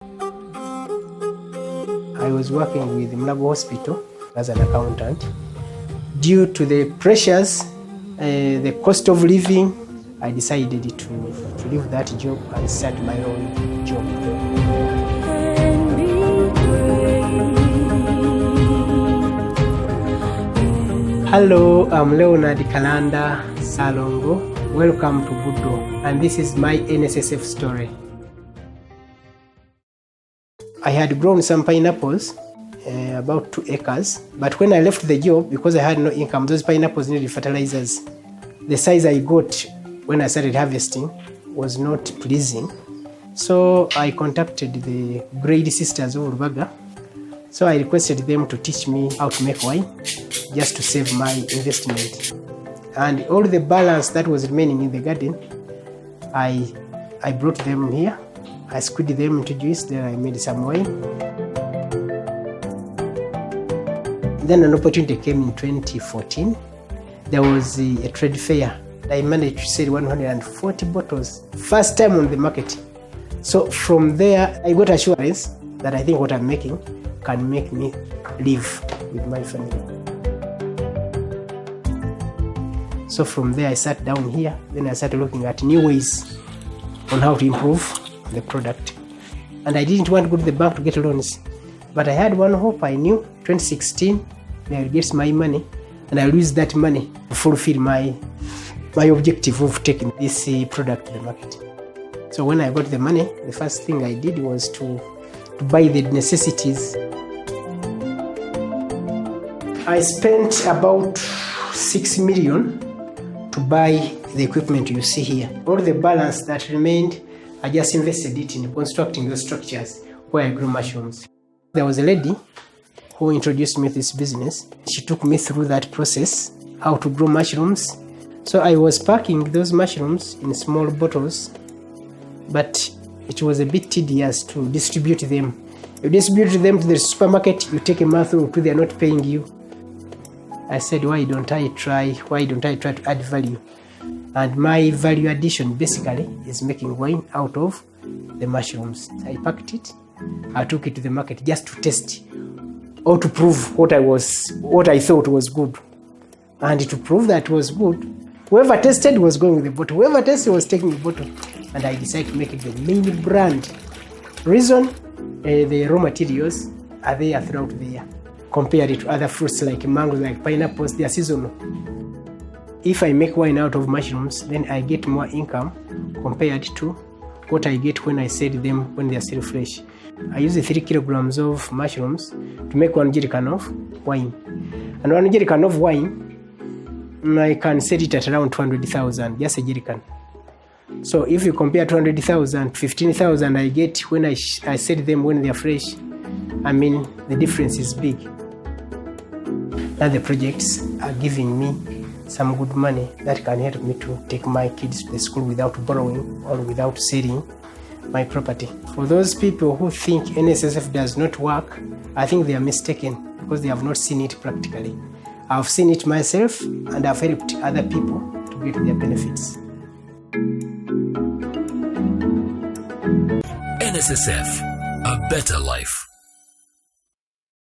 I was working with Mulago Hospital as an accountant. Due to the pressures, the cost of living, I decided to leave that job and start my own job. Hello, I'm Leonard Kalanda Salongo. Welcome to Budo, and this is my NSSF story. I had grown some pineapples, about 2 acres, but when I left the job, because I had no income, those pineapples needed fertilizers. The size I got when I started harvesting was not pleasing. So I contacted the grade sisters of Rubaga. So I requested them to teach me how to make wine, just to save my investment. And all the balance that was remaining in the garden, I brought them here. I squeezed them into juice, then I made some wine. Then an opportunity came in 2014. There was a trade fair. I managed to sell 140 bottles, first time on the market. So from there, I got assurance that I think what I'm making can make me live with my family. So from there, I sat down here. Then I started looking at new ways on how to improve the product. And I didn't want to go to the bank to get loans. But I had one hope. I knew 2016, I'll get my money and I'll use that money to fulfill my objective of taking this product to the market. So when I got the money, the first thing I did was to buy the necessities. I spent about 6 million to buy the equipment you see here. All the balance that remained, I just invested it in constructing those structures where I grew mushrooms. There was a lady who introduced me to this business. She took me through that process, how to grow mushrooms. So I was packing those mushrooms in small bottles, but it was a bit tedious to distribute them. You distribute them to the supermarket, you take a month or two, they are not paying you. I said, why don't I try to add value? And my value addition basically is making wine out of the mushrooms. I packed it, I took it to the market just to test or to prove what I thought was good. And to prove that it was good, whoever tested was going with the bottle, whoever tested was taking the bottle. And I decided to make it the main brand. Reason, the raw materials are there throughout the year. Compared to other fruits like mangoes, like pineapples, they are seasonal. If I make wine out of mushrooms, then I get more income compared to what I get when I sell them when they are still fresh. I use 3 kilograms of mushrooms to make 1 jerrycan of wine. And 1 jerrycan of wine, I can sell it at around 200,000, just a jerrycan. So if you compare 200,000 to 15,000 I get when I sell them when they are fresh, I mean, the difference is big. Now the projects are giving me some good money that can help me to take my kids to the school without borrowing or without selling my property. For those people who think NSSF does not work, I think they are mistaken because they have not seen it practically. I've seen it myself and I've helped other people to get their benefits. NSSF, a better life.